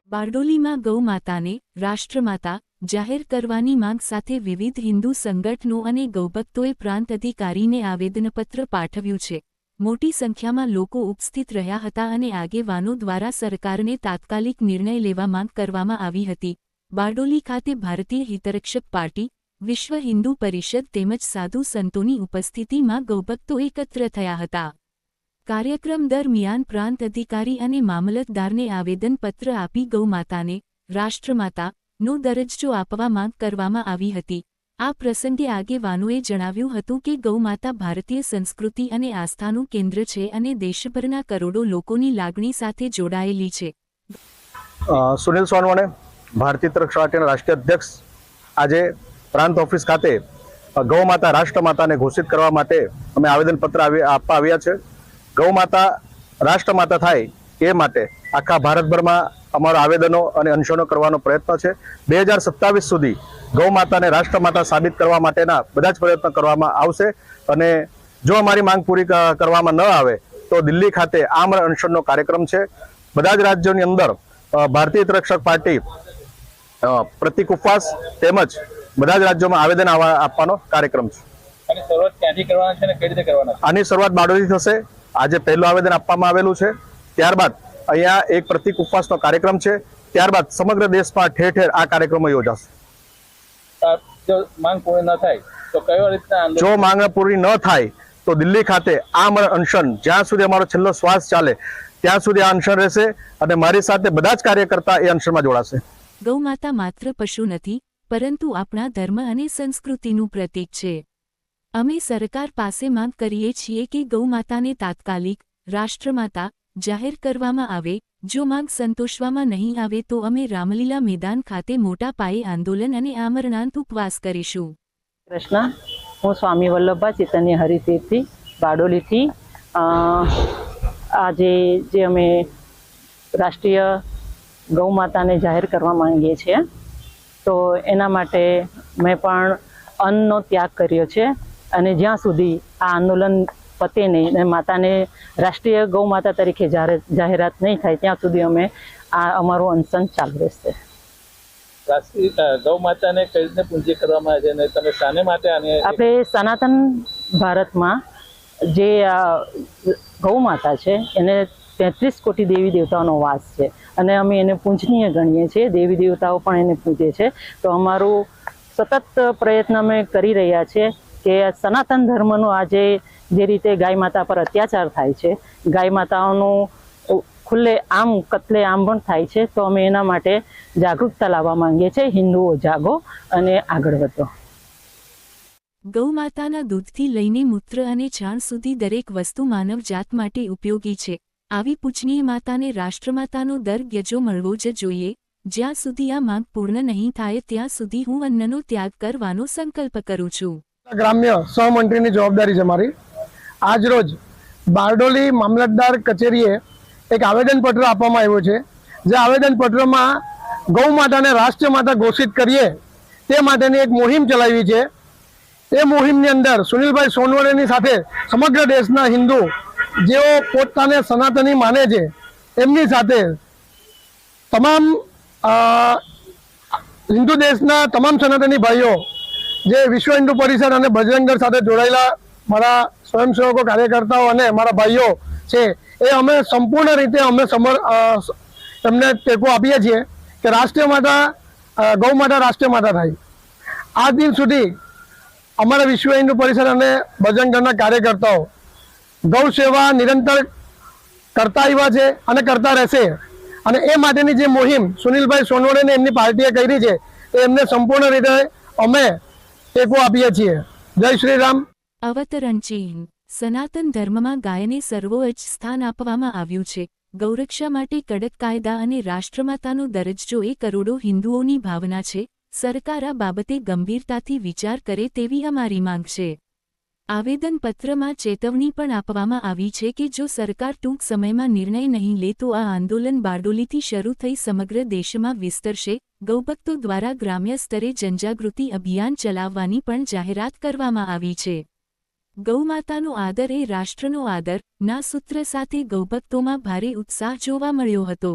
બારડોલીમાં ગૌ માતાને રાષ્ટ્રમાતા જાહેર કરવાની માંગ સાથે વિવિધ હિન્દુ સંગઠનો અને ગૌભક્તોએ પ્રાંત અધિકારીને આવેદનપત્ર પાઠવ્યું છે। મોટી સંખ્યામાં લોકો ઉપસ્થિત રહ્યા હતા અને આગેવાનો દ્વારા સરકારને તાત્કાલિક નિર્ણય લેવા માંગ કરવામાં આવી હતી। બારડોલી ખાતે ભારતીય હિતરક્ષક પાર્ટી, વિશ્વ હિન્દુ પરિષદ તેમજ સાધુ સંતોની ઉપસ્થિતિમાં ગૌભક્તો એકત્ર થયા હતા। કાર્યક્રમ દરમિયાન પ્રાંત અધિકારી અને મામલતદારને આવેદનપત્ર આપી ગૌમાતાને રાષ્ટ્રમાતાનો દરજ્જો આપવા માંગ કરવામાં આવી હતી। આ પ્રસંગે આગેવાનોએ જણાવ્યું હતું કે ગૌમાતા ભારતીય સંસ્કૃતિ અને આસ્થાનું કેન્દ્ર છે અને દેશભરના કરોડો લોકોની લાગણી સાથે જોડાયેલી છે। સુનિલ સોનવણે ભારતીય હિતરક્ષક પાર્ટીના રાષ્ટ્રીય અધ્યક્ષ આજે પ્રાંત ઓફિસ ખાતે ગૌમાતા રાષ્ટ્રમાતાને ઘોષિત કરવા માટે અમે આવેદનપત્ર આપવા આવ્યા છે। ગૌમાતા રાષ્ટ્રમાતા થાય એ માટે આખા ભારતભરમાં અમારા આવેદનો અને અનશનો કરવાનો પ્રયત્ન છે। 2027 સુધી ગૌમાતાને રાષ્ટ્રમાતા સાબિત કરવા માટેના બધા જ પ્રયત્ન કરવામાં આવશે અને જો અમારી માંગ પૂરી કરવામાં ન આવે તો દિલ્હી ખાતે આમરણ અનશનનો કાર્યક્રમ છે। બધા જ રાજ્યોની અંદર ભારતીય હિતરક્ષક પાર્ટી પ્રતિક ઉપવાસ તેમજ બધા જ રાજ્યોમાં આવેદન આપવાનો કાર્યક્રમ છે। આની શરૂઆત બારડોલીથી થશે। આજે પહેલું આવેદન આપવામાં આવેલું છે, ત્યારબાદ અહીંયા એક પ્રતિક ઉપવાસનો કાર્યક્રમ છે, ત્યારબાદ સમગ્ર દેશમાં ઠેર ઠેર આ કાર્યક્રમો યોજાશે। જો માંગ પૂરી ન થાય તો દિલ્હી ખાતે આમરણ અનશન જ્યાં સુધી અમારો છેલ્લો શ્વાસ ચાલે ત્યાં સુધી આ અનશન રહેશે અને મારી સાથે બધા જ કાર્યકર્તા એ અનશનમાં જોડાશે। ગૌમાતા માત્ર પશુ નથી, પરંતુ આપણા ધર્મ અને સંસ્કૃતિનું પ્રતીક છે। અમે સરકાર પાસે માંગ કરીએ છીએ કે ગૌમાતાને તાત્કાલિક રાષ્ટ્રમાતા જાહેર કરવામાં આવે। જો માંગ સંતોષવામાં નહીં આવે તો અમે રામલીલા મેદાન ખાતે મોટા પાયે આંદોલન અને આમરણાંત ઉપવાસ કરીશું। કૃષ્ણ, હું સ્વામી વલ્લભા ચૈતન્ય હરિતીર્થથી બારડોલીથી આજે જે અમે રાષ્ટ્રીય ગૌમાતાને જાહેર કરવા માંગીએ છીએ તો એના માટે મેં પણ અન્નનો ત્યાગ કર્યો છે અને જ્યાં સુધી આ આંદોલન પતે નહીં અને માતાને રાષ્ટ્રીય ગૌમાતા તરીકે જાહેરાત નહીં થાય ત્યાં સુધી અમે આ અમારું અનશન ચાલુ રહેશે। ગૌમાતાને કઈ રીતે પૂજ્ય કરવામાં આવે છે અને તમે શાને માટે આપણે સનાતન ભારતમાં જે ગૌમાતા છે એને 33 કોટી દેવી દેવતાઓનો વાસ છે અને અમે એને પૂજનીય ગણીએ છીએ। દેવી દેવતાઓ પણ એને પૂજે છે। તો અમારું સતત પ્રયત્ન અમે કરી રહ્યા છીએ કે સનાતન ધર્મનો આજે જે રીતે ગાય માતા પર અત્યાચાર થાય છે, ગાય માતાઓનું ખુલ્લે આમ કત્લે આમ પણ થાય છે, તો અમે એના માટે જાગૃતતા લાવવા માંગીએ છીએ। હિન્દુઓ જાગો અને આગળ વધો। ગૌમાતાના દૂધથી લઈને મૂત્ર અને છાણ સુધી દરેક વસ્તુ માનવ જાત માટે ઉપયોગી છે। આવી પૂજનીય માતાને રાષ્ટ્રમાતાનો દરજ્જો મળવો જ જોઈએ। જ્યાં સુધી આ માંગ પૂર્ણ નહીં થાય ત્યાં સુધી હું અન્નનો ત્યાગ કરવાનો સંકલ્પ કરું છું। ગ્રામ્ય સહમંત્રીની જવાબદારી છે મારી। આજ રોજ બારડોલી મામલતદાર કચેરીએ એક આવેદનપત્ર આપવામાં આવ્યું છે, જે આવેદનપત્રમાં ગૌ માતાને રાષ્ટ્રમાતા ઘોષિત કરીએ તે માટેની એક મુહિમ ચલાવી છે। એ મુહિમની અંદર સુનિલભાઈ સોનવણેની સાથે સમગ્ર દેશના હિન્દુ જેઓ પોતાને સનાતની માને છે એમની સાથે તમામ હિન્દુ દેશના તમામ સનાતની ભાઈઓ જે વિશ્વ હિન્દુ પરિષદ અને બજરંગ દળ સાથે જોડાયેલા મારા સ્વયંસેવકો, કાર્યકર્તાઓ અને મારા ભાઈઓ છે એ અમે સંપૂર્ણ રીતે અમે એમને ટેકો આપીએ છીએ કે રાષ્ટ્રમાતા ગૌમાતા રાષ્ટ્રમાતા થાય। આ દિન સુધી અમારા વિશ્વ હિન્દુ પરિષદ અને બજરંગ દળના કાર્યકર્તાઓ ગૌ સેવા નિરંતર કરતા આવ્યા છે અને કરતા રહેશે અને એ માટેની જે મુહિમ સુનિલભાઈ સોનવણેને એમની પાર્ટીએ કરી છે એ એમને સંપૂર્ણ રીતે અમે ટેકો આપીએ છીએ। જય શ્રી રામ। અવતરણ ચિહ્ન સનાતન ધર્મમાં ગાયને સર્વોચ્ચ સ્થાન આપવામાં આવ્યું છે। ગૌરક્ષા માટે કડક કાયદા અને રાષ્ટ્રમાતાનો દરજ્જો એ કરોડો હિન્દુઓની ભાવના છે। સરકાર આ બાબતે ગંભીરતાથી વિચાર કરે તેવી અમારી માંગ છે। આવેદનપત્રમાં ચેતવણી પણ આપવામાં આવી છે કે જો સરકાર ટૂંક સમયમાં નિર્ણય નહીં લે તો આ આંદોલન બારડોલીથી શરૂ થઈ સમગ્ર દેશમાં વિસ્તરશે। ગૌભક્તો દ્વારા ગ્રામ્ય સ્તરે જનજાગૃતિ અભિયાન ચલાવવાની પણ જાહેરાત કરવામાં આવી છે। ગૌમાતાનો આદર એ રાષ્ટ્રનો આદર ના સૂત્ર સાથે ગૌભક્તોમાં ભારે ઉત્સાહ જોવા મળ્યો હતો।